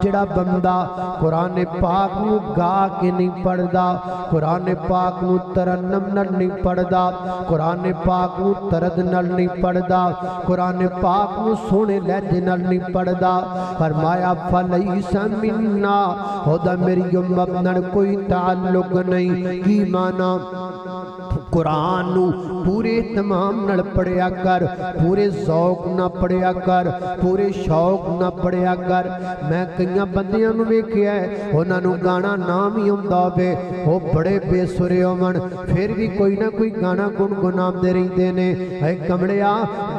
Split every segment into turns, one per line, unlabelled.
جڑا بندہ قرآن پاک نو گا کے نہیں پڑھدا، قرآن پاک نو ترنم نال نہیں پڑھدا، قرآن پاک نو ترد نال نہیں پڑھدا، قرآن پاک نو سونے لہجے نال نہیں پڑھدا، فرمایا فلیس منا، ہودا میری امت نال کوئی تعلق نہیں۔ کی معنی؟ قرآن نو پورے تمام نال پڑھیا کر، پورے ذوق نہ پڑھیا کر، پورے شوق نہ پڑھیا کر۔ میں کئیاں بندیاں نو ویکھیا ہے انہاں نو گانا نام ہی ہوندا ہوے، او بڑے بے سرے ہون پھر بھی کوئی نہ کوئی گانا گنگناندے رہندے نے۔ اے کمڑیا،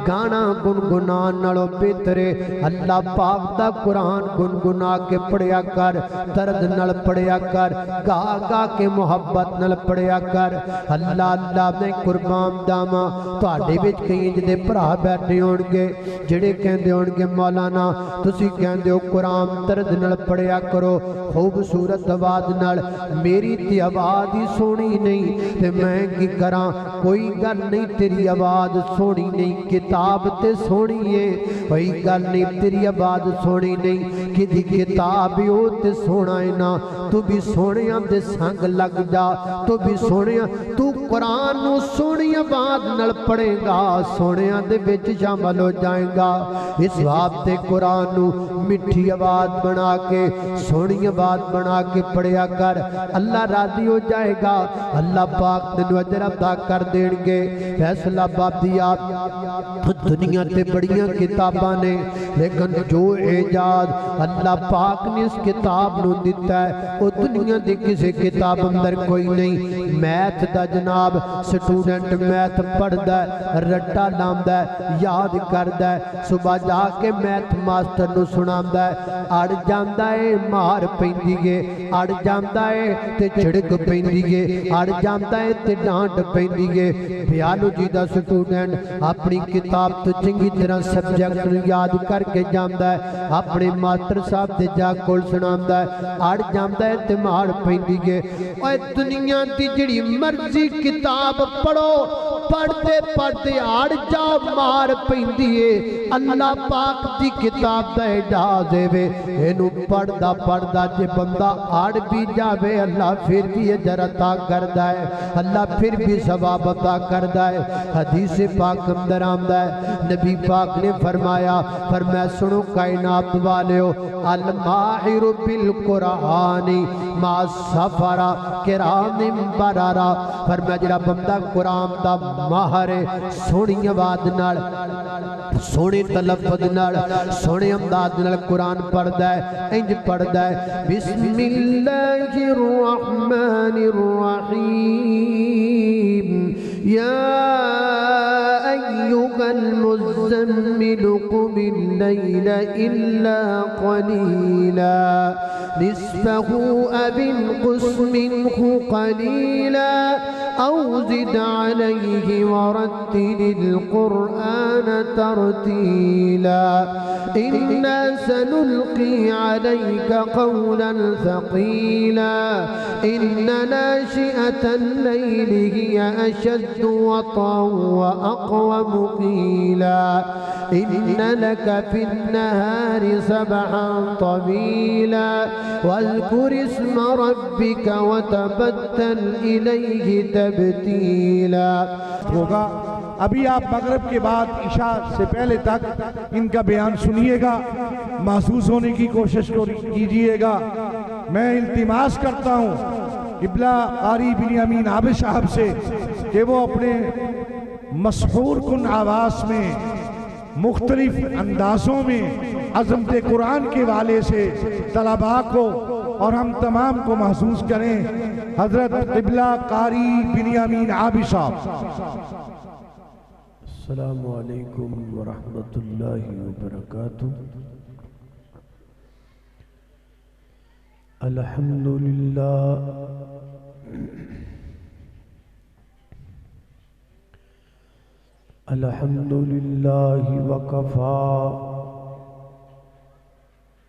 گانا گنگنان نالوں بہتر ہے اللہ پاک دا قرآن گنگنا کے پڑھیا کر، درد نال پڑھیا کر، گا گا کے محبت نال پڑھیا کر۔ اللہ اللہ میں قربان داما تواڈے وچ کئی جدے بھرا بیٹھے ہون گے جڑے کہندے ہون گے مولانا تسی کہندے ہو قرآن درد نال پڑھیا کرو، خوبصورت آواز نال، میری تے آواز ہی سونی نہیں تے میں کی کراں؟ کوئی گل نہیں، تیری آواز سونی نہیں، کتاب تے سونی ہے، کوئی گل نہیں، تیری آواز سونی نہیں، کہ دی کتاب ہو تے سونا ہے نا، تو بھی سونیاں دے سنگ لگ جا، تو بھی سونیاں، تو قرآن نو سونی آواز نال پڑھے گا، سونیاں دے وچ شامل ہو جائے گا۔ اس واسطے قرآن نو مٹھی آواز بنا کے، سونی آواز بنا کے پڑھیا کر، اللہ راضی ہو جائے گا، اللہ پاک تینوں اجر عطا کر دیں گے۔ فیصلہ بادیا دنیا تے بڑیاں کتاباں نے، لیکن جو اعجاز اللہ پاک نے اس کتاب نو دیتا ہے وہ دنیا دی کسی کتاب اندر کوئی نہیں۔ میتھ دا جناب سٹوڈنٹ میتھ پڑھدا ہے، رٹا لاندا ہے، یاد کردا ہے، صبح جا کے میتھ ماسٹر نو سناندا ہے، اڑ جاندا ہے مار پیندی ہے، اڑ جاندا ہے تے چھڑک پیندی ہے، اڑ جاندا ہے تے ڈانٹ پیندی ہے۔ بیالوجی دا سٹوڈنٹ اپنی کتاب تو چنگی طرح سبجیکٹ یاد کر کے جاندا ہے، اپنے ماسٹر صاحب دے جا کول سناندا ہے، اڑ جاندا ہے تے مار پیندی ہے۔ اوے دنیا دی جڑی مرضی کتاب پڑھو، پڑھتے پڑھتے اڑ جاؤ مار پیندی ہے، اللہ پاک دی کتاب دا اعجاز ہے، اینو پڑھدا پڑھدا جے بندہ اڑ بھی جاوے اللہ پھر بھی اجر عطا کردا ہے، اللہ پھر بھی ثواب عطا کردا ہے۔ حدیث پاک اندر آندا ہے نبی پاک نے فرمایا سنو کائنات والیو، الماہر بالقرآن ما سفر کرام برارا، فرمایا جڑا بندہ قرآن دا ماہر ہے، سونی آواز نال، سونے تلفظ نال، سونے انداز نال قرآن پڑھدا ہے، انج پڑھدا ہے بسم اللہ الرحمن الرحیم یا ایھا المزمل قم اللیل الا قلیلا نصفہ او انقص منہ قلیلا او زد علیہ ورتل القرآن ترتیلا انا سنلقی علیک قولا ثقیلا ان ناشئة اللیل ہی اشد وطا واقوم قیلا ان لک فی النہار سبحا طویلا واذکر اسم ربک وتبتل الیہ تبتیلا۔
ہوگا ابھی آپ مغرب کے بعد عشاء سے پہلے تک ان کا بیان سنیے گا، محسوس ہونے کی کوشش کیجئے گا۔ میں التماس کرتا ہوں قبلہ قاری بنیامین عابد صاحب سے کہ وہ اپنے مسحور کن آواز میں، مختلف اندازوں میں عظمت قرآن کے والے سے طلباء کو اور ہم تمام کو محسوس کریں۔ حضرت قبلہ قاری بنیامین عابد صاحب۔
السلام علیکم ورحمۃ اللہ وبرکاتہ۔ الحمدللہ الحمدللہ وکفا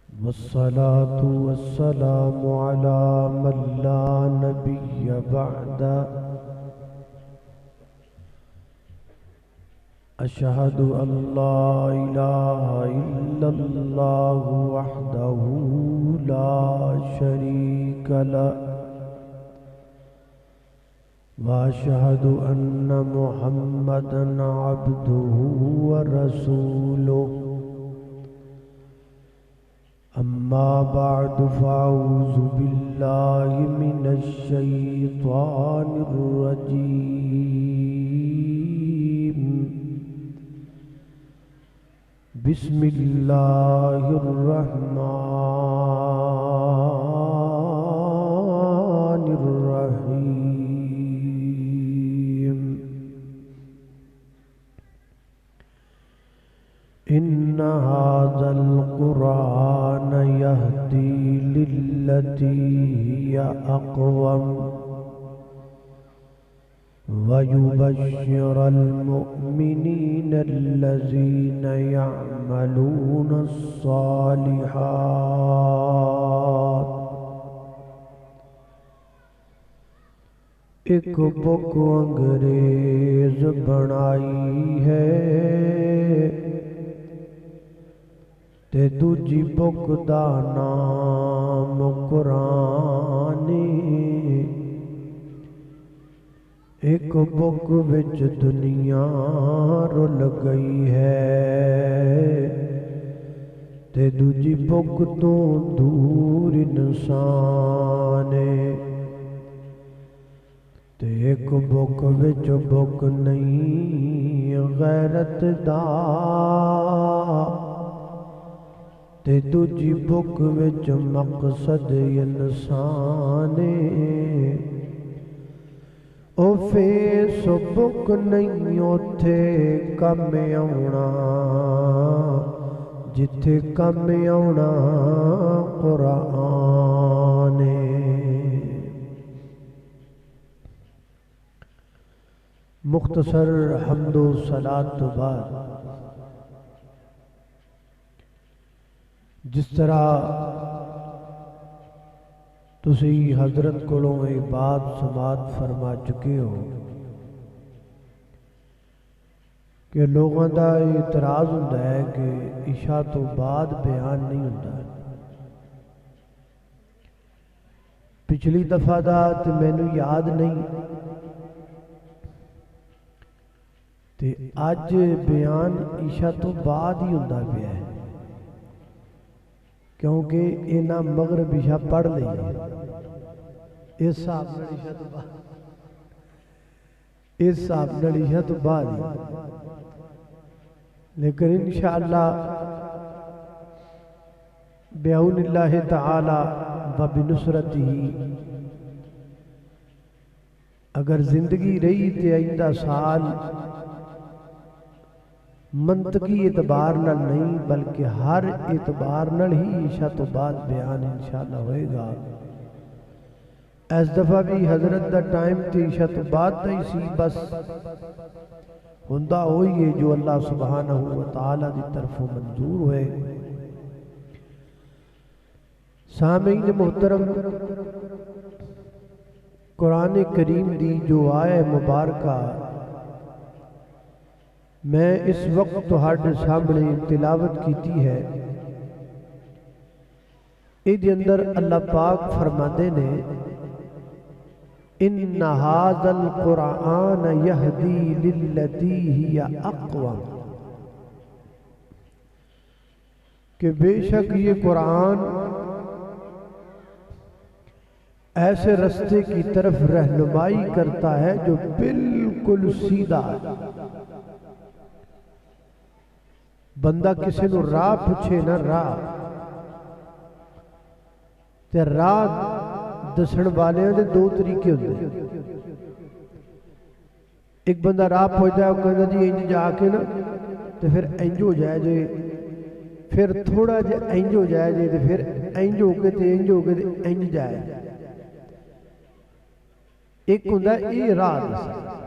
والصلاة والسلام علی من لا نبی بعد۔ أشهد أن لا إله إلا الله وحده لا شريك له وأشهد أن محمدًا عبده ورسوله أما بعد فأعوذ بالله من الشيطان الرجيم بسم الله الرحمن الرحيم إن هذا القرآن يهدي للتي هي أقوم ويبشر المؤمنين الذين يعملون الصالحات ایک بک انگریز بنائی ہے تے دوجی بک دا نام قرآن ایک بک وچ دنیا رل گئی ہے تے دوجی بک تو دور انسان تے ایک بک وچ بک نہیں غیرت دا تے دوجی بک وچ مقصد انسان او فیس بک نہیں اوتھے کم آونا جتھے کم آونا قرآن مختصر حمد و صلاۃ تو بعد جس طرح تسی حضرت کولوں یہ بات سماعت فرما چکے ہو کہ لوگوں دا اعتراض ہوتا ہے کہ عشاء تو بعد بیان نہیں ہوتا پچھلی دفعہ دا تے مینوں یاد نہیں تے اج بیان عشاء تو بعد ہی ہوتا پیا ہے کیونکہ انہاں مغرب عشاء پڑھ لئی ہے اس حساب نال عشاء تو بعد اس حساب نال عشاء تو بعد لیکن انشاءاللہ بعون اللہ تعالی و بنصرتہ اگر زندگی رہی تے آئندہ سال منطقی اعتبار نال نہیں بلکہ ہر اعتبار نال ہی عشاء تو بعد بیان انشاءاللہ ہوئے گا اس دفعہ بھی حضرت دا ٹائم تے عشاء تو بعد دا ہی سی بس ہندہ ہوئی ہے جو اللہ سبحانہ وتعالی دی طرف منظور ہوئے سامعین محترم قرآن کریم دی جو آئے مبارکہ میں اس وقت تہاڈے سامنے تلاوت کیتی ہے ایدے اندر اللہ پاک فرماندے نے ان ھذا القرآن یہدی للتی ہی اقوم کہ بے شک یہ قرآن ایسے رستے کی طرف رہنمائی کرتا ہے جو بالکل سیدھا ہے بندہ کسی نو راہ پوچھے نہ راہ تے راہ دسن والے دے دو طریقے ہوتے ہیں ایک بندہ راہ پوچھتا ہے وہ کہتا جی انج جا کے نا تے پھر انج ہو جائے جے پھر تھوڑا جے انج ہو جائے جے تے پھر انج ہو کے تے انج ہو کے تے انج جائے ایک ہوندہ ہے یہ راہ دسا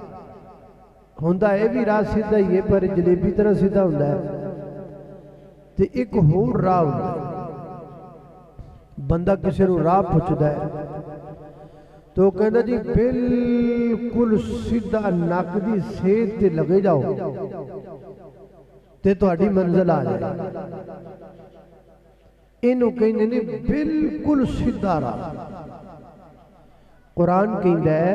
ہوندہ ہے بھی راہ سیدھا ہی ہے پر جلیبی طرح سیدھا ہوندہ ہے تے ایک ہور راہ ہوندہ ہے بندہ کسی رو راہ پوچھدا ہے تو کہندا جی بالکل سیدھا ناک دی سیدھ تے لگے جاؤ تے تہاڈی منزل آ جائے. اینو کہندے نے بالکل سیدھا راہ. قرآن کہندا ہے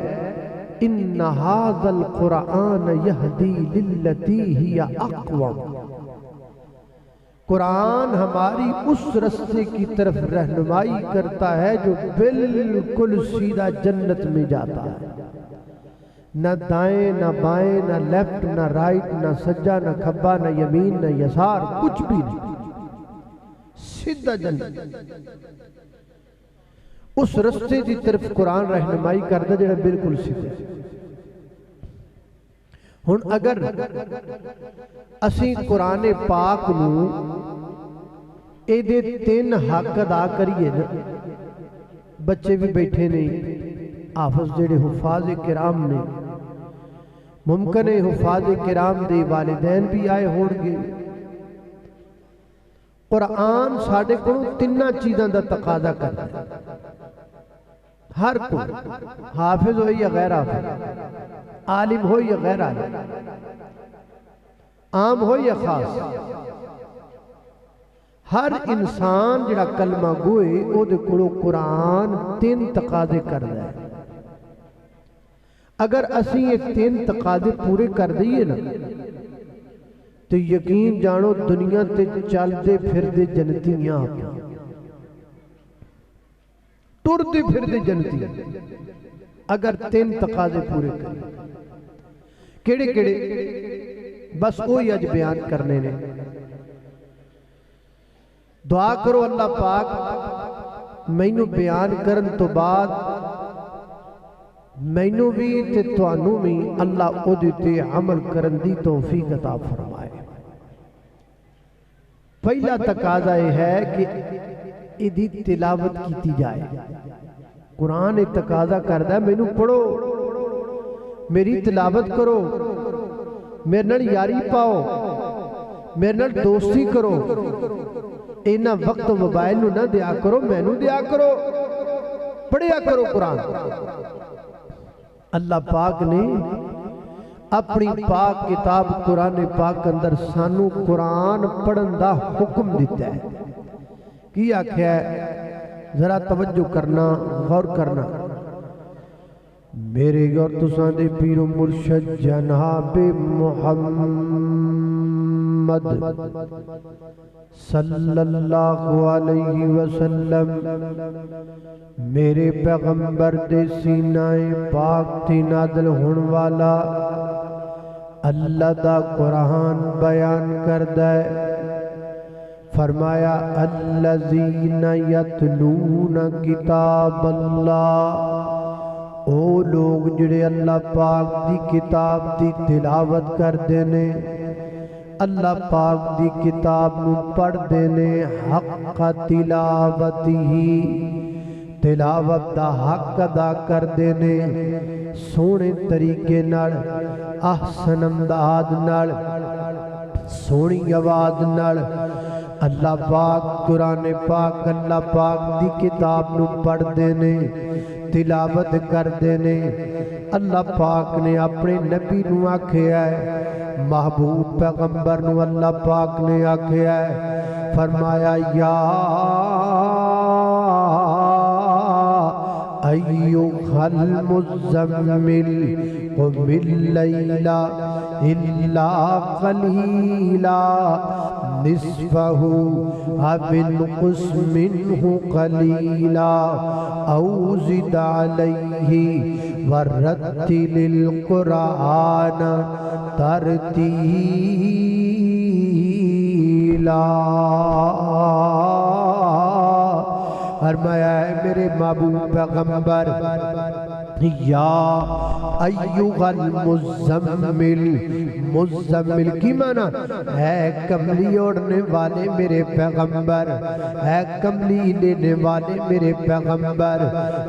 ان ھذا القرآن یہدی للتی ہی اقوم. قرآن ہماری اس رستے کی طرف رہنمائی کرتا ہے جو بالکل سیدھا جنت میں جاتا ہے. نہ دائیں نہ بائیں نہ لیفٹ نہ رائٹ نہ سجا نہ کھبا نہ یمین نہ یسار کچھ بھی نہیں, سیدھا جنت. اس رستے کی طرف قرآن رہنمائی کرتا جڑا بالکل سیدھا. ہن اگر اسی قرآن پاک نو اے دے 3 حق ادا کریے نا, بچے بھی بیٹھے نہیں, حافظ جڑے حفاظ کرام نے, ممکن ہے حفاظ کرام دے والدین بھی آئے ہون گے. قرآن ساڑھے کو 3 چیزاں دا تقاضا کرتا ہے. ہر کو حافظ ہو یا غیر حافظ, عالم ہو یا غیر عالم, عام ہو یا خاص, ہر انسان جڑا کلمہ گوئے او دے کڑو قرآن 3 تقاضے کردا ہے. اگر اسی یہ 3 تقاضے پورے کر دئیے نا تو یقین جانو دنیا تے چل دے پھر دے جنتیاں آپ ٹر دے پھر دے جنتیاں, اگر 3 تقاضے پورے کریں. کیڑے کیڑے بس وہی اج بیان کرنے نے. دعا کرو اللہ پاک مینوں بیان کرن تو بعد مینوں بھی تے تانوں بھی اللہ او تے عمل کرن دی توفیق عطا فرمائے. پہلا تقاضا یہ ہے کہ ایدی تلاوت کیتی جائے. قرآن ایک تقاضا کردا ہے مینوں پڑھو, میری تلاوت کرو, میرے نال یاری پاؤ, میرے نال دوستی کرو. اینا وقت موبائل نو نہ دیا کرو, مینوں دیا کرو, پڑھیا کرو قرآن. اللہ پاک نے اپنی پاک کتاب قرآن پاک اندر سانو قرآن پڑھن دا حکم دیتا ہے. کی آکھیا ہے, ذرا توجہ کرنا, غور کرنا. میرے اور تساں دے پیر و مرشد جناب محمد صلی اللہ علیہ وسلم میرے پیغمبر دے سینہ پاک تھی نازل ہون والا اللہ دا قرآن بیان کردہ ہے. فرمایا الذین یتلون کتاب اللہ, او لوگ جڑے اللہ پاک دی کتاب دی تلاوت کر دینے, اللہ پاک دی کتاب نو پڑھ دینے, حق تلاوتی تلاوت دا حق ادا کر دینے, سونے طریقے نال, احسن انداز نال, سونی آواز نال. اللہ پاک قرآن پاک اللہ پاک دی کتاب نو پڑھ دینے, تلاوت کر دینے. اللہ پاک نے اپنے نبی نو آکھیا ہے, محبوب پیغمبر نو اللہ پاک نے آکھیا ہے, فرمایا یا ایھا المزمل قم اللیل الا قلیلا نصفہ او انقص منہ قلیلا او زد علیہ ورتل القرآن ترتیلا. فرمایا ہے میرے محبوب پیغمبر, یا ایھا المزمل, مزمل کی معنی ہے کملی اوڑھنے والے میرے پیغمبر, ہے کملی لینے والے میرے پیغمبر.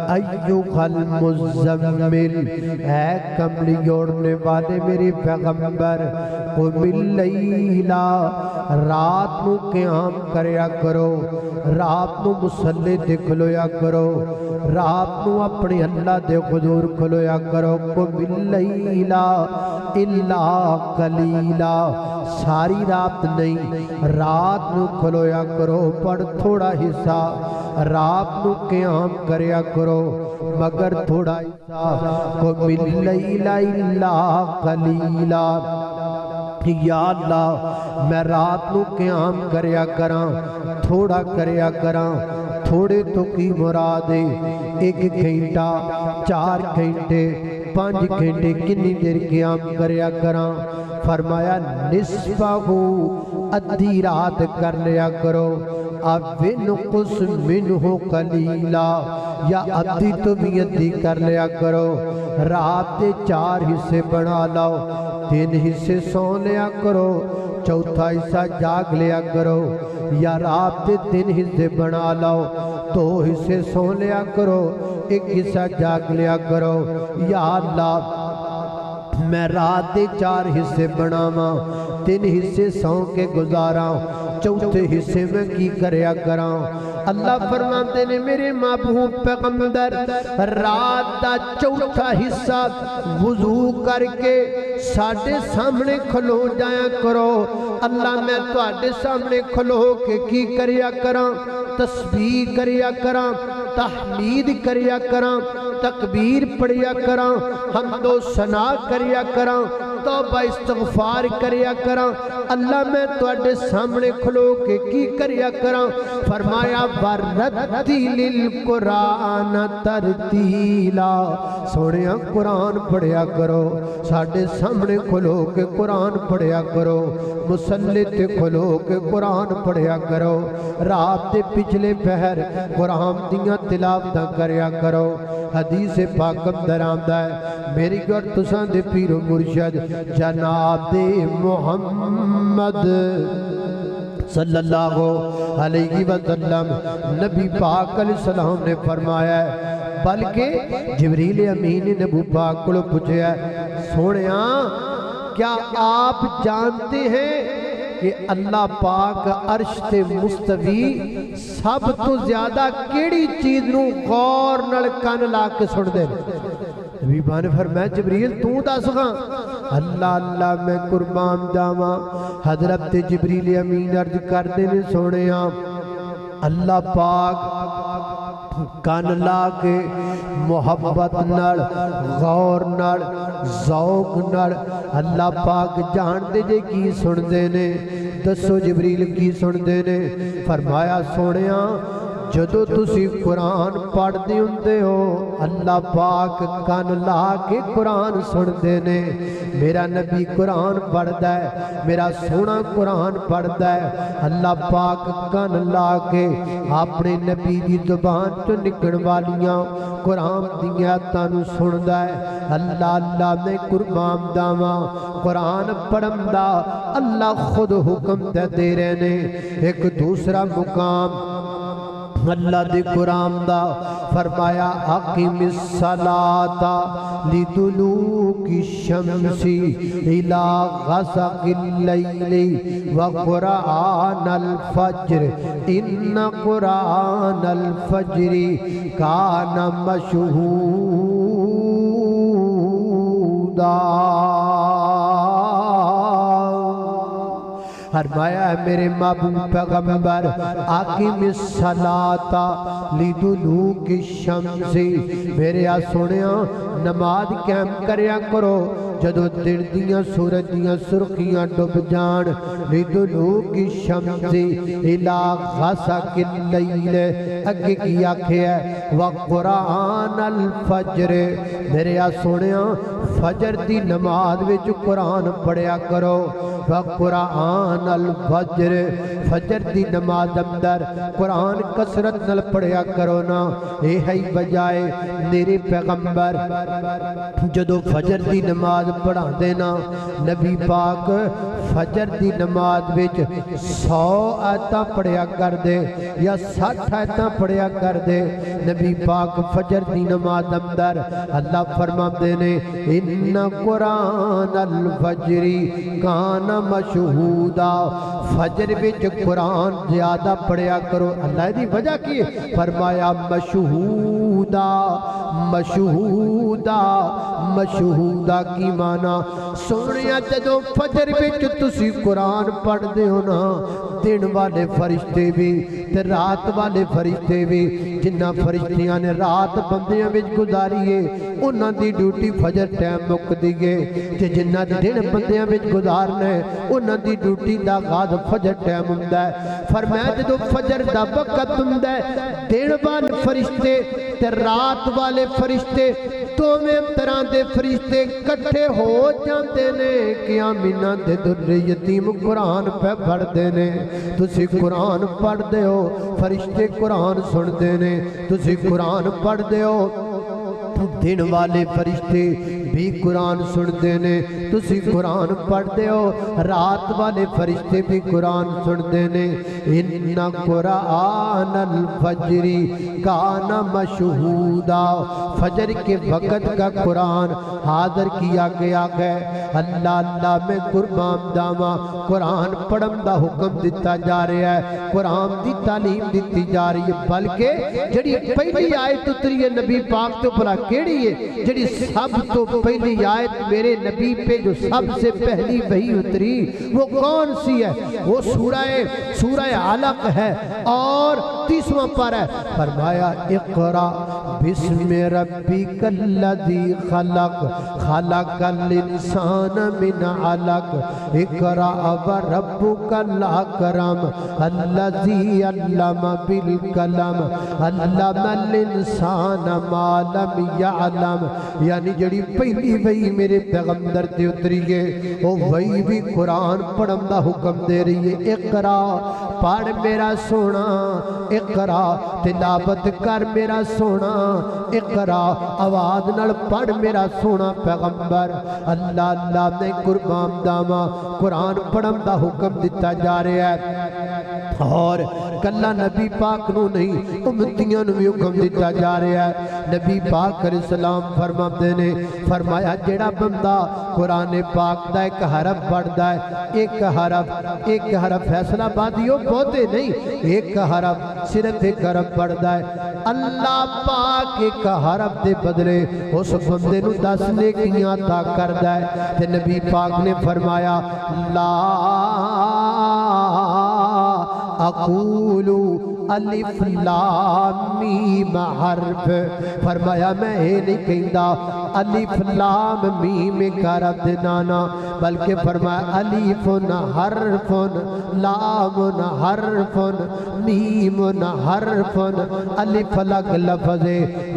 ایھا المزمل, ہے کملی اوڑھنے والے میرے پیغمبر. قُمِ اللَّيْلَ رات نو قیام کریا کرو رات نو مصلی تے کھلویا کرو رات نو اپنے اللہ دے حضور کھلویا کرو قُمِ اللَّيْلَ إِلَّا قَلِيلًا ساری رات نہیں رات نو کھلویا کرو پڑھ تھوڑا حصہ رات نو قیام کریا کرو مگر تھوڑا حصہ قُمِ اللَّيْلَ إِلَّا قَلِيلًا یا اللہ میں رات نو قیام کریا کراں تھوڑا کریا کراں تھوڑے تو کی مراد ہے 1 گھنٹہ 4 گھنٹے 5 گھنٹے کنی دیر قیام کریا کراں فرمایا نصفہ ادھی رات کر لیا کرو اَوِنْقُسْ مِنْهُ قَلِيلًا یا ادھی تو بھی ادھی کر لیا کرو رات دے 4 حصے بنا لاؤ 3 حصے سو لیا کرو چوتھا حصہ جاگ لیا کرو یا رات دے 3 حصے بنا لاؤ 2 حصے سو لیا کرو 1 حصہ جاگ لیا کرو یا اللہ میں رات دے 4 حصے بناواں 3 حصے سو کے گزاراں چوتھے حصے میں کی کریا کراں اللہ فرماتے نے میرے محبوب پیغمبر رات دا چوتھا حصہ وضو کر کے ساڑھے سامنے کھلو جایا کرو اللہ میں تواڈے سامنے کھلو کے کی کریا کراں تسبیح کریا کراں تحمید کریا کراں تکبیر پڑھیا کراں حمد و ثنا کریا کراں توبہ استغفار کریا کراں اللہ میں تواڈے سامنے کھلو کے کی کریا کراں فرمایا وَرَتِّلِ الْقُرْآنَ تَرْتِیلًا سونیا قرآن پڑھیا کرو ساڑھے سامنے کھلو کے قرآن پڑھیا کرو مصلی تے کھلو کے قرآن پڑھیا کرو رات دے پچھلے پہر قرآن دیاں تلاوتاں کریا کرو حدیث پاک اندر آمدہ ہے میری گر تساں دے پیر و مرشد جناب محمد صلی اللہ علیہ وسلم نبی پاک علیہ السلام نے فرمایا ہے بلکہ جبریل امین نے نبی پاک کو پوچھا ہے سونیاں کیا آپ جانتے ہیں کہ اللہ پاک عرش تے مستوی سب تو زیادہ کیڑی چیز نو غور نال کان لا کے سن دے نبی پاک نے فرمایا جبریل تو دس گا اللہ اللہ میں قربان جاواں حضرت جبریل امین عرض کر دے نے سونیاں اللہ پاک کان لا کے محبت نال غور نال ذوق نال اللہ پاک جان دے جے کی سن دے نے دسو جبریل کی سن دے نے فرمایا سونیاں جدو تسی قرآن پڑھ دے ہوندے ہو اللہ پاک کان لا کے قرآن سن دے نے میرا نبی قرآن پڑھ دے میرا سونا قرآن پڑھ دے اللہ پاک کان لا کے اپنے نبی دی زبان تو نکن والیاں قرآن دیاں تانو سن دے اللہ اللہ میں قربان داواں قرآن پڑھن دا اللہ خود حکم دے رہے نے ایک دوسرا مقام اللہ دے قرآن دا فرمایا اقیم الصلاة لدلوک الشمس الى غسق اللیل وقرآن الفجر ان قرآن الفجر کان مشہودا فرمایا ہے میرے محبوب پیغمبر اقیم الصلاة لدلوک الشمس میرے سنیا نماز قائم کریا کرو جدو دن دیاں سورج دیاں سرخیاں ڈب جان لدلوک الشمس الى غسق اللیل اگے کی آکھے ہے وقرآن الفجر میرے سنیا فجر دی نماز وچ قرآن پڑھیا کرو قرآن الفجر فجر دی نماز اندر قرآن کسرت نل پڑھیا کرو نا اے ہے بجائے میرے پیغمبر جدو فجر دی نماز پڑھا دینا نبی پاک فجر دی نماز وچ 100 آیتاں پڑھیا کر دے یا 60 آیتاں پڑھیا کر دے نبی پاک فجر دی نماز اندر اللہ فرما دینے ان قرآن الفجری کان مشہودا فجر وچ قرآن زیادہ پڑھیا کرو اللہ دی وجہ کی فرمایا مشہودا مشہودا مشہودا کی معنی سونیا جدو فجر وچ تسی قرآن پڑھ دے ہو نا دن والے فرشتے بھی تے رات والے فرشتے بھی جنہ فرشتیاں نے رات بندیاں وچ گزاریے انہاں دی ڈیوٹی فجر ٹائم مک دیئے تے جنہ دن بندیاں وچ گزارنے انہاں دی ڈیوٹی دا آغاز فجر ٹائم ہوندا ہے فرمایا جدو فجر دا وقت ہوندا ہے دن والے فرشتے تے رات والے فرشتے دوویں طرح دے فرشتے کٹھے ہو جاندے نے کہ آمینہ دے در یتیم قرآن پہ پڑھ دے نے تسی قرآن پڑھ دے ہو فرشتے قرآن سن دے نے تسی قرآن پڑھ دے ہو دن والے فرشتے بھی قرآن سن دے نے تسی قرآن پڑھ دے ہو رات والے فرشتے بھی قرآن سن دے نے ان قرآن الفجری کان مشہودا فجر کے وقت کا قرآن حاضر کیا گیا ہے اللہ اللہ میں قربان داما قرآن پڑھن دا حکم دیتا جا رہا ہے قرآن دی تعلیم دیتی جا رہی ہے بلکہ جڑی پہلی آیت اتری ہے نبی پاک تو بھلا کیڑی ہے جڑی سب تو پہلی آیت میرے نبی پہ جو سب سے پہلی وحی اتری وہ کون سی ہے وہ سورہ علق ہے اور 30واں پارہ ہے فرمایا اقرا بسم ربک الذی خلق خلق الانسان من علق اقرا وربک الاکرم الذی علم بالقلم علم الانسان ما لم یعلم یعنی جڑی پہلی وحی میرے پیغمبر تے اتری ہے وہ وحی بھی قرآن پڑھن دا حکم دے رہی ہے اقرا پڑھ میرا سونا اقرا تلاوت کر میرا سونا اقرا آواز نال پڑھ میرا سونا پیغمبر اللہ اللہ نے قربان داما قرآن پڑھن دا حکم دیتا جا رہا ہے اور کلہ نبی پاک نو نہیں امتیاں نو بھی حکم دیتا جا رہا ہے نبی پاک علیہ السلام فرما دینے فرمایا جیڑا بندہ قرآن پاک دا ایک حرف پڑھدا ہے ایک حرف فیصلہ بادیو بہتے نہیں ایک حرف صرف ایک حرف پڑھدا ہے اللہ پاک ایک حرف دے بدلے اس بندے نو 10 نیکیاں عطا کردا ہے تے نبی پاک نے فرمایا لا اقولو الف لام میم حرف فرمایا میں نہیں کہندا الف لام میم حرف دنانا بلکہ فرمایا الف حرف لام حرف میم حرف الف الگ لفظ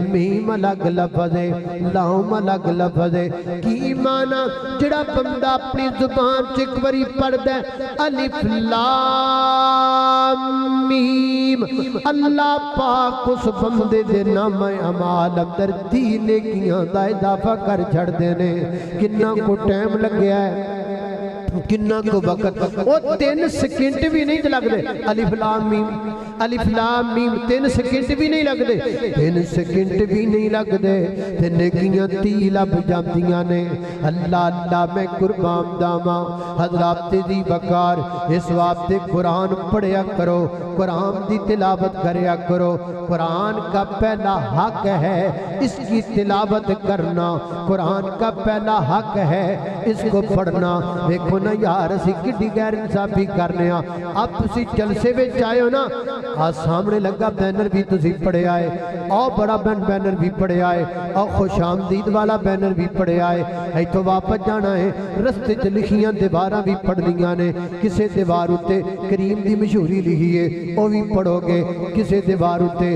میم الگ لفظ لام الگ لفظ کی معنی جڑا بندہ اپنی زبان چکوری پڑھ دے الف لام میم اللہ پاک اس بندے دے نام اعمال اندر دینے کیاں دا اضافہ کر چھڑ دینے کنہ کو ٹائم لگ گیا ہے کنہ کو وقت وہ 3 سیکنڈ بھی نہیں لگ دے الف لام میم 3 سیکنڈ بھی نہیں لگ دے 3 سیکنڈ بھی نہیں لگ دے تے نیکیاں 30 لب جاندیاں نے اللہ اللہ میں قربان داما حضرات دی بکار اس واسطے قرآن پڑھیا کرو قرآن دی تلاوت کریا کرو قرآن کا پہلا حق ہے اس کی تلاوت کرنا قرآن کا پہلا حق ہے اس کو پڑھنا دیکھو نا یار اسی کڈی غیر انصافی کرنے اب تسی جلسے وچ آئے ہو نا سامنے لگا بینر بھی تسی پڑھے آئے اور بڑا بینر بھی پڑھے آئے اور خوش آمدید والا بینر بھی پڑھے آئے ہے تو واپس جانا ہے رستے چ لکھیاں دیواراں بھی پڑھ لیاں نے کسے دیوار اتے کریم دی مشہوری لکھی ہے وہ بھی پڑھو گے کسے دیوار اتے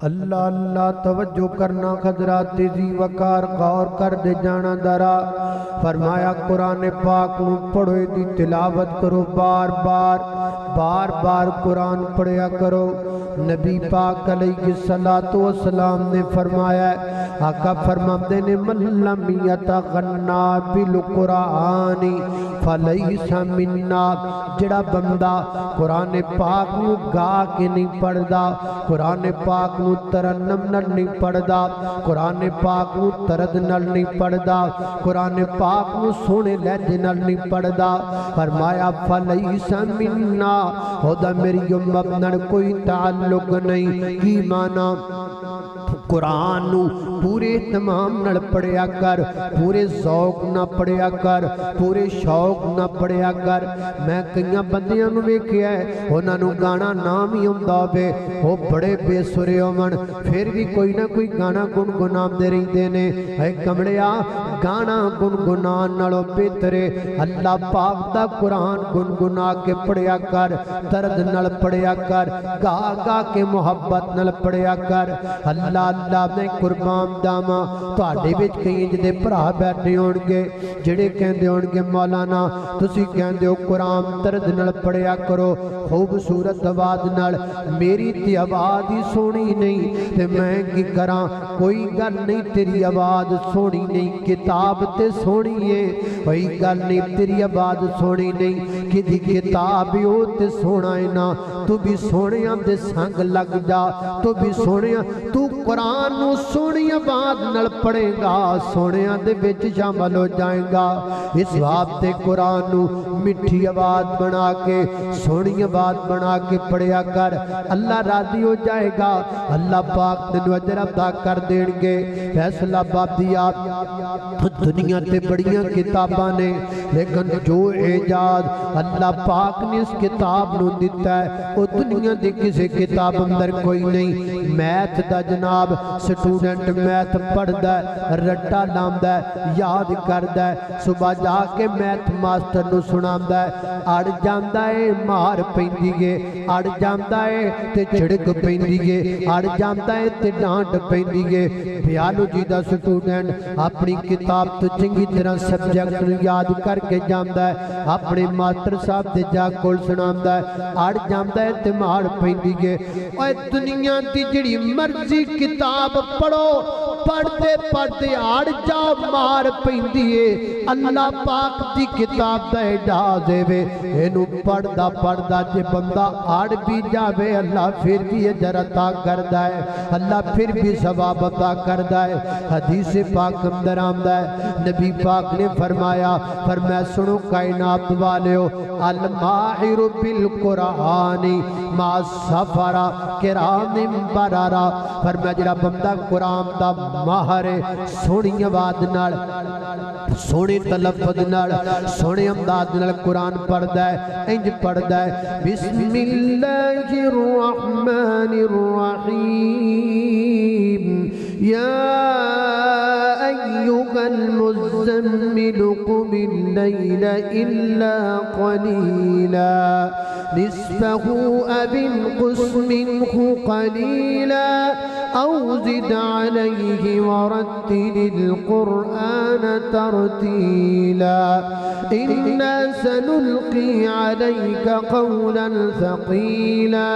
اللہ اللہ توجہ کرنا خضرات تیزی وقار غور کر دے جانا درا فرمایا قرآن پاک نو پڑھو دی تلاوت کرو بار بار قرآن پڑھیا کرو نبی پاک علیہ السلام نے فرمایا آقا فرماتے نے من لم یتغنا بالقرآن فلیس منا جڑا بندہ قرآن پاک نو گا کے نہیں پڑھدا قرآن پاک نو ترنم نل نہیں پڑھدا قرآن پاک نو ترد نل نہیں پڑھدا قرآن پاک نو سونے لہجے نل نہیں پڑھدا فرمایا فلیس منا ہودا میری امت نال کوئی تعلق نہیں کی مانا قرآن نو پورے تمام نل پڑھیا کر پورے ذوق نہ پڑھیا کر پورے شوق نہ پڑھیا کر میں کئیاں بندیاں نو ویکھیا ہے انہاں نو گانا نام ہی ہوندا ہوے او بڑے بے سرے ہون پھر بھی کوئی نہ کوئی گانا گنگناندے رہندے نے اے کمڑیا گانا گنگنان نالوں بہتر اللہ پاک دا قرآن گنگنا کے پڑھیا کر درد نال پڑھیا کر گا گا کے محبت نال پڑھیا کر اللہ اللہ میں قربان داما تواڈے وچ کئی جدے بھرا بیٹھے ہون گے جڑے کہندے ہون گے مولانا تسی کہندے ہو قرآن درد نال پڑھیا کرو خوبصورت آواز نال میری تے آواز ہی سونی نہیں تے میں کی کراں کوئی گل نہیں تیری آواز سونی نہیں کتاب تے سونی ہے کوئی گل نہیں تیری آواز سونی نہیں کدی کتاب ہو تے سونا ہے نا تو بھی سونیاں دے سنگ لگ جا تو بھی سونیاں تو قرآن نو سونی آواز نال پڑھے گا سونیاں دے وچ شامل ہو جائے گا اس واسطے قرآن نو مٹھی آواز بنا کے سونی آواز بنا کے پڑھیا کر اللہ راضی ہو جائے گا اللہ پاک تینو اجر عطا کر دین گے فیصلہ بابیا دنیا تے بڑیاں کتاباں نے لیکن جو اعجاز اللہ پاک نے اس کتاب نو دیتا ہے وہ دنیا دی کسی کتاب اندر کوئی نہیں میتھ دا جناب سٹوڈنٹ میتھ پڑھدا ہے رٹا لاندا ہے یاد کردا ہے صبح جا کے میتھ ماسٹر نو سناندا ہے اڑ جاندا ہے مار پیندی ہے اڑ جاندا ہے تے جھڑک پیندی ہے اڑ جاندا ہے تے ڈانٹ پیندی ہے بیالوجی دا سٹوڈنٹ اپنی کتاب تو چنگی طرح سبجیکٹ نو یاد کر کے جاندا ہے اپنے ماسٹر صاحب دے جا کول سناندا ہے اڑ جاندا ہے تے مار پیندی ہے اوے دنیا دی جڑی مرضی کتاب پڑھو پڑھتے پڑھتے اڑ جاؤ مار پیندی ہے اللہ پاک دی کتاب دا اعجاز ہے اینو پڑھدا پڑھدا جے بندہ اڑ بھی جاوے اللہ پھر بھی اجر عطا کردا ہے اللہ پھر بھی ثواب عطا کردا ہے حدیث پاک اندر آندا ہے نبی پاک نے فرمایا سنو کائنات والےو الماہر بالقرآن ما سفر کرام برارا فرمایا جڑا بندہ قرآن دا ماہر سونی آواز نال سونے تلفظ نال سونے انداز نال قرآن پڑھدا ہے انج پڑھدا ہے بسم اللہ الرحمن الرحیم یا ایھا المزمل قم اللیل الا قلیلا نصفه او انقص منه قلیلا او زد علیہ ورتل القرآن ترتیلا انا سنلقی علیک قولا ثقیلا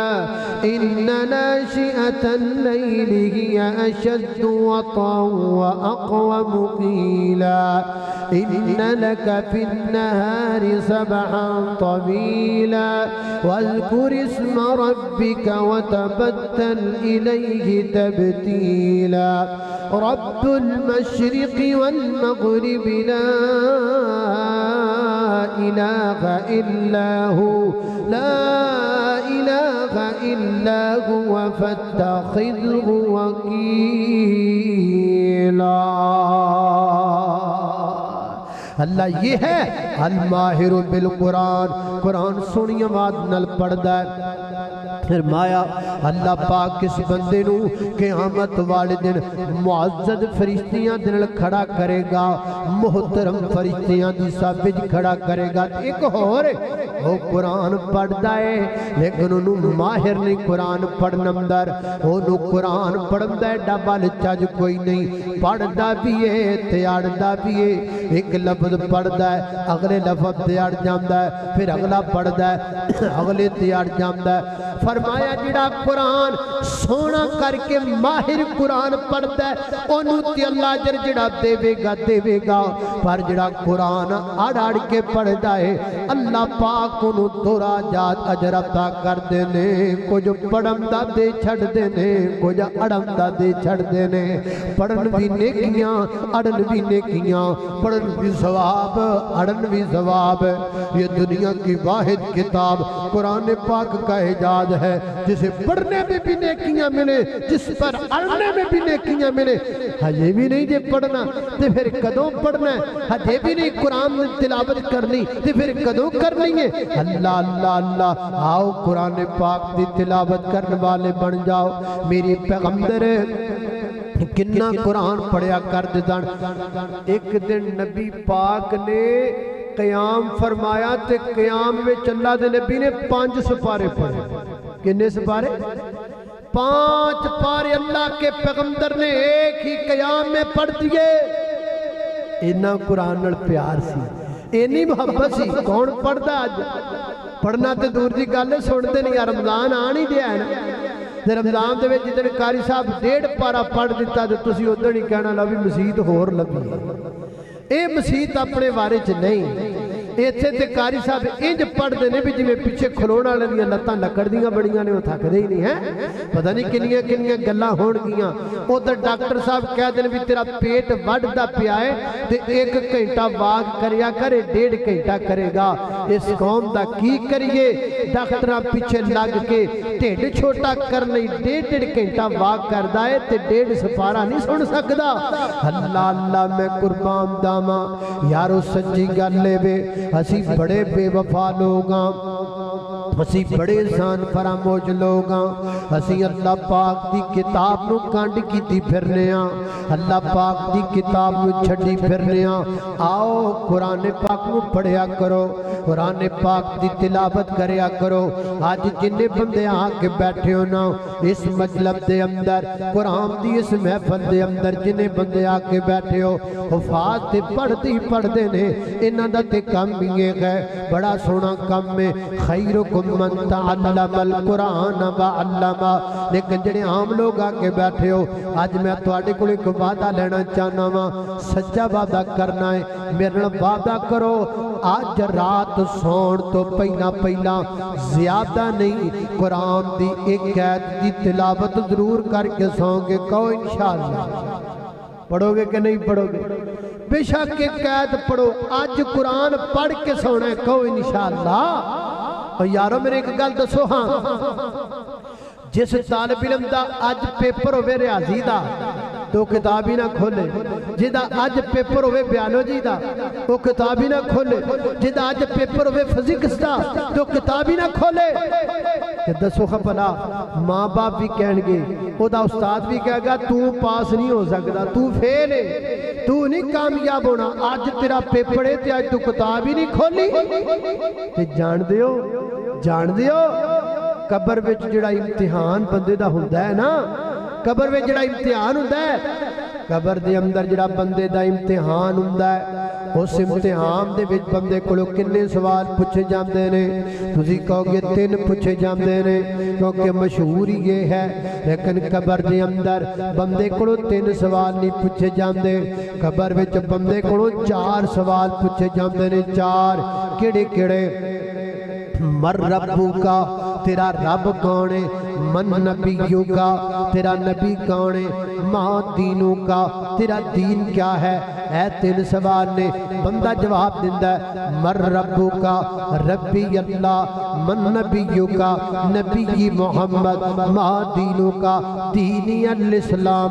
ان ناشئة اللیل ہی اشد وطا واقوم قیلا ان لك في النهار سبحا طويلا واذكر اسم ربك وتبتل إليه تبتيلا رب المشرق والمغرب لا إله إلا هو لا إله إلا هو فاتخذه وكيلا اللہ یہ ہے الماہر بالقرآن قرآن سنی آواز نل پڑھدا ہے فرمایا اللہ پاک کس بندے نو قیامت والے دن معزز فرشتیاں دے نال کھڑا کرے گا، محترم فرشتیاں دی صف وچ کھڑا کرے گا۔ ایک اور وہ قرآن پڑھدا ہے لیکن انہوں ماہر نہیں قرآن پڑھن اندر، انہوں قرآن پڑھدا ہے ڈبا لچاج کوئی نہیں، پڑھدا بھی ہے تے اڑدا بھی ہے، ایک لفظ پڑھدا ہے اگلے لفظ تے اڑ جاندا ہے، پھر اگلا پڑھدا ہے اگلے تے اڑ جاندا ہے۔ فرمایا جڑا قرآن سونا کر کے ماہر قرآن پڑھتا ہے انہوں تے اللہ اجر جڑا دے گا، پر جڑا قرآن اڑ اڑ کے پڑھتا ہے اللہ پاک انہوں دورا جات اجر عطا کر دینے، کچھ پڑھن دا دے چھڑ دینے، کچھ اڑن دا دے چھڑ دینے۔ پڑھن بھی نیکیاں اڑن بھی نیکیاں، پڑھن بھی ثواب اڑن بھی ثواب۔ یہ دنیا کی واحد کتاب قرآن پاک کا اعجاز ہے جسے پڑھنے میں بھی نیکیاں ملے، جس پر اڑنے میں بھی نیکیاں ملے۔ ہجے بھی نہیں جے پڑھنا تو پھر کدوں پڑھنا ہے، ہجے بھی نہیں قرآن تلاوت کرنی تو پھر کدوں کرنی ہے۔ اللہ اللہ اللہ، آؤ قرآن پاک دی تلاوت کرنے والے بن جاؤ۔ میری پیغمبر کنا قرآن پڑھیا کر دیتا۔ ایک دن نبی پاک نے قیام فرمایا تے قیام میں اللہ دے نبی نے 5 سپارے پڑھے۔ کنے سپارے؟ 5 پارے اللہ کے پیغمبر نے ایک ہی قیام میں پڑھ دیے۔ اینا قرآن نال پیار سی، اینی محبت سی۔ کون پڑھتا آج؟ پڑھنا تے دور دی گل سنتے نہیں، رمضان آن ہی دیا ہے نا۔ رمضان دے وچ جدن قاری صاحب 1.5 پارا پڑھ دیتا تے تسی ادھر ہی کہنا لو بھی مسجد ہور لبھی ہے۔ اے مسجد اپنے بارے چ نہیں، ایتھے تے قاری صاحب انج پڑھ دے نے بھی جی میں پیچھے کھلونا والیاں لتاں لکڑ دیاں بڑیاں نے، وہ تھکدے ہی نہیں ہیں، پتہ نہیں کنیاں کنیاں گلاں ہون گیاں۔ ادھر ڈاکٹر صاحب کہہ دے بھی تیرا پیٹ وڈدا پیا ہے تے 1 گھنٹہ واک کریا کرے، 1.5 گھنٹہ کرے گا۔ اس قوم دا کی کریے؟ ڈاکٹراں پیچھے لگ کے ڈھڈ چھوٹا کر لئی 1.5 گھنٹہ واک کردا ہے تے 1.5 سپارہ نہیں سن سکدا۔ اللہ اللہ میں قربان داواں یارو سچی گل لے وے، اسی بڑے بے وفا لوگاں، اسی بڑے انسان فراموش لوگاں، اسی اللہ پاک دی کتاب نو کانڈ کیتی پھرنے ہاں، اللہ پاک دی کتاب نو چھڈی پھرنے ہاں۔ آؤ قرآن پاک نو پڑھیا کرو، قرآن پاک دی تلاوت کریا کرو۔ آج جنہیں بندے آ کے بیٹھے ہو نا اس مجلس دے اندر، قرآن دی اس محفل دے اندر جنہیں بندے آ کے بیٹھے ہو، حفاظ تے پڑھ دے نے، انہاں دا تے کم بھی ایک ہے، بڑا سونا کم میں خیرکم من تعلم القرآن وعلما۔ لیکن جڑے عام لوگ آ کے بیٹھے ہو، آج میں تواڈے کول ایک وعدہ لینا چاہنا وا، سچا وعدہ کرنا ہے، میرے نال وعدہ کرو آج رات سون تو پہلا زیادہ نہیں قرآن دی ایک آیت دی تلاوت ضرور کر کے سوں گے، کہو انشاءاللہ۔ پڑھو گے کہ نہیں پڑھو گے؟ بے شک ایک آیت پڑھو، آج قرآن پڑھ کے سونا ہے، کہو انشاءاللہ۔ اور یارو میرے ایک گل دسو، ہاں جس طالب علم دا آج پیپر ہوئے ریاضی دا تو کتاب ہی نہ کھولے، جدا آج پیپر ہوئے بیالوجی دا تو کتاب ہی نہ کھولے، جدا آج پیپر ہوئے فزکس دا تو کتاب ہی نہ کھولے۔ کہ دسو خپلا ماں باپ بھی کہن گے، او دا استاد بھی کہے گا تو پاس نہیں ہو سکتا، تو فیل ہے، تو نہیں کامیاب ہونا، آج تیرا پیپر ہے تے آج تو کتاب ہی نہیں کھولی۔ تے جان دیو قبر وچ جڑا امتحان بندے دا ہوندا ہے نا، قبر وچ جڑا امتحان ہوندا ہے، قبر دے اندر جڑا بندے دا امتحان ہوندا ہے، اس امتحان دے وچ بندے کولوں کنے سوال پوچھے جاندے نے؟ تسی کہو گے 3 پوچھے جاندے نے، کیونکہ مشہور یہ ہے، لیکن قبر دے اندر بندے کولوں 3 سوال نہیں پوچھے جاندے، قبر وچ بندے کولوں 4 سوال پوچھے جاندے نے۔ 4 کیڑے کیڑے؟ مر ربو کا، تیرا رب کون ہے؟ من نبیوں کا، تیرا نبی کون ہے؟ ماں دینوں کا، تیرا دین کیا ہے؟ اے 3 سوال نے، بندہ جواب دیندہ ہے مر ربو کا، ربی اللہ، من نبیوں کا، نبی محمد، ماں دینوں کا، دینی الاسلام،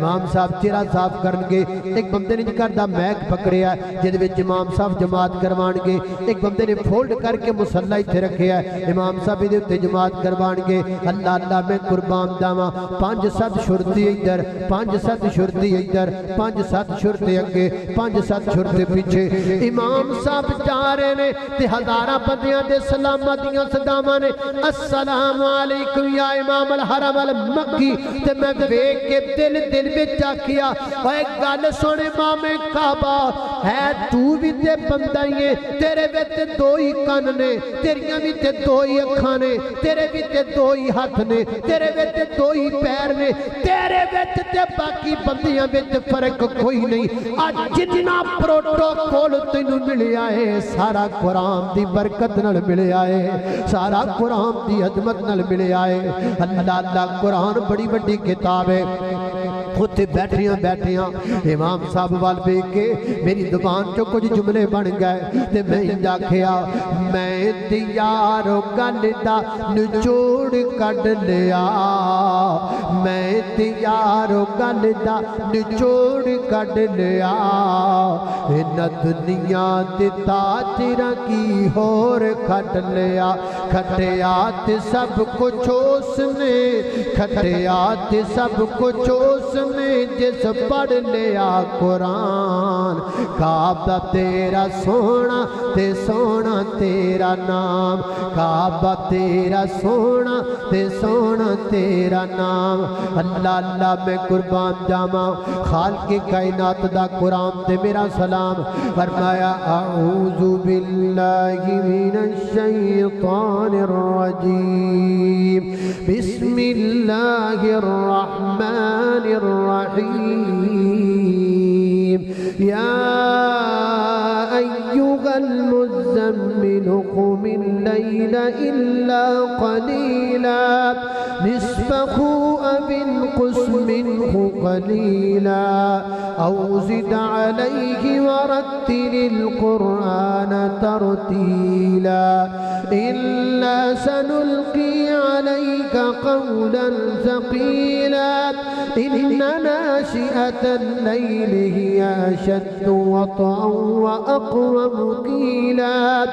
امام صاحب چہرہ صاف کرنگے ایک بندے نے کردا میک پکڑیا جہدے وچ امام صاحب جماعت کروانگے ایک بندے نے فولڈ کر کے مصلی اتھے رکھیا امام صاحب دے اتھے جماعت کروانگے اللہ اللہ میں قربان داواں 5-7 شرطی ادھر 5-7 شرطی ادھر 5-7 شرطی اگے 5-7 شرطی پیچھے امام صاحب جا رہے نے تے ہزارہ بندیاں دے سلامتیاں صدامہ نے السلام علیکم یا امام الحرم المکی تے میں بیک کے دل بچا کیا اور ایک گال سونے امام کعبہ ہے تو بھی تے بندائیں تیرے بھی تے دو ہی کان نے تیریاں بھی تے دو ہی اکھاں نے تیرے بھی تے دو ہی ہاتھ نے تیرے بھی تے دو ہی پیر نے تیرے بھی تے باقی بندیاں بھی تے فرق کوئی نہیں آج جتنا پروٹوکول تینوں ملے آئے سارا قرآن دی برکت نل ملے آئے سارا قرآن دی عظمت نل ملے آئے اللہ اللہ قرآن بڑی بڑی کتاب ہے خود بیٹھیاں امام صاحب وال بیک کے میری زبان چو کچھ جملے بن گئے تے میں انجا کھیا میں تیارو گل دا نچوڑ کڈ لیا میں تیارو گل دا نچوڑ کڈ لیا ان دنیا تے تاجراں کی ہور کھٹ لیا کھٹیات سب کچھ اس نے کھٹیات سب کچھ اس نے جس پڑھ لیا قرآن کعبہ تیرا سونا تے سونا تیرا نام کعبہ تیرا سونا تے سونا تیرا نام اللہ اللہ میں قربان جاما خالق کائنات دا قرآن تے میرا سلام فرمایا اعوذ باللہ من الشیطان الرجیم بسم اللہ الرحمن الرحیم یا ایہا المزمل قم اللیل الا قلیلا نصفه او انقص منه قلیلا او زد علیہ ورتل القرآن ترتیلا إلا سنلقي عليك قولا ثقيلا إن ناشئة الليل هي أشد وطئا وأقوم قيلا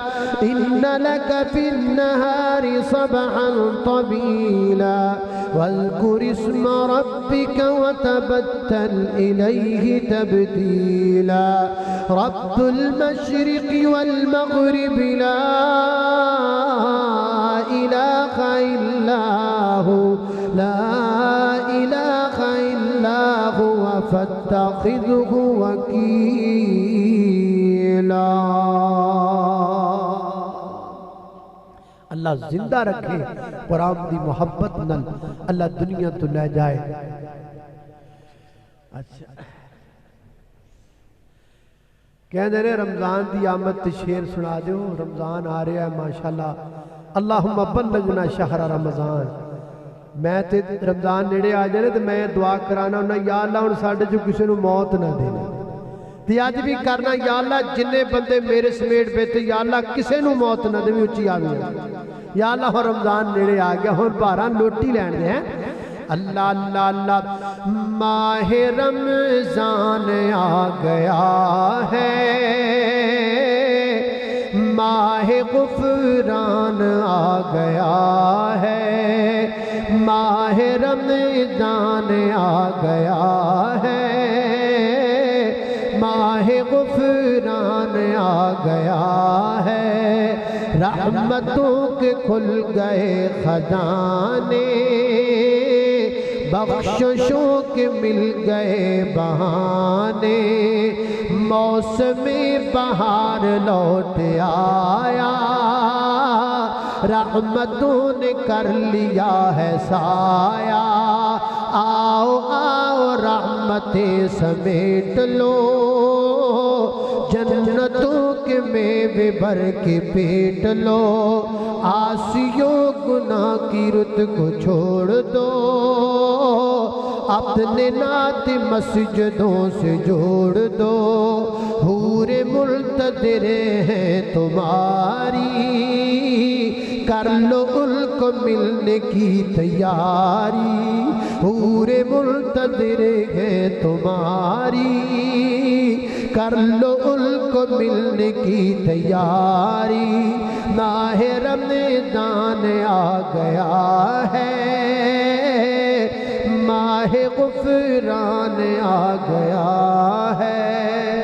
إن لك في النهار سبحا طويلا واذكر اسم ربك وتبتل إليه تبتيلا رب المشرق والمغرب لا إله إلا هو لا إله إلا هو فاتخذه وكيلا اللہ زندہ رکھے قرآن دی محبت نل اللہ دنیا تو لے جائے اچھا کہنے رہے رمضان دی آمد شیر سنا دیو رمضان آ رہا ہے ماشاءاللہ اللہم بلغنا شہر رمضان میں تے رمضان نیڑے آ جانے تو میں دعا کرانا ہونا یا اللہ ان ساڑھے جو کسی نو موت نہ دینا تی آج بھی کرنا یا اللہ جننے بندے میرے سمیٹ بیتے یا اللہ کسی نو موت نہ دے اچھی آگیا یا اللہ رمضان نیڑے آ گیا ہون پارا لوٹی لین دے ہیں اللہ اللہ اللہ ماہ رمضان آ گیا ہے ماہ غفران آ گیا ہے ماہ رمضان آ گیا ہے ماہ غفران آ گیا ہے رحمتوں کے کھل گئے خزانے بخششوں کے مل گئے بہانے موسم بہار لوٹ آیا رحمتوں نے کر لیا ہے سایہ آؤ آؤ رحمتیں سمیٹ لو جنتوں کے میوے بھر کے پیٹ لو آسیوں گناہ کی رت کو چھوڑ دو اپنے نعت مسجدوں سے جوڑ دو حور منتظر ہیں تمہاری کر لو ان کو ملنے کی تیاری، حور منتظر ہے تمہاری، کر لو ان کو ملنے کی تیاری، ماہ رمضان آ گیا ہے، ماہ غفران آ گیا ہے۔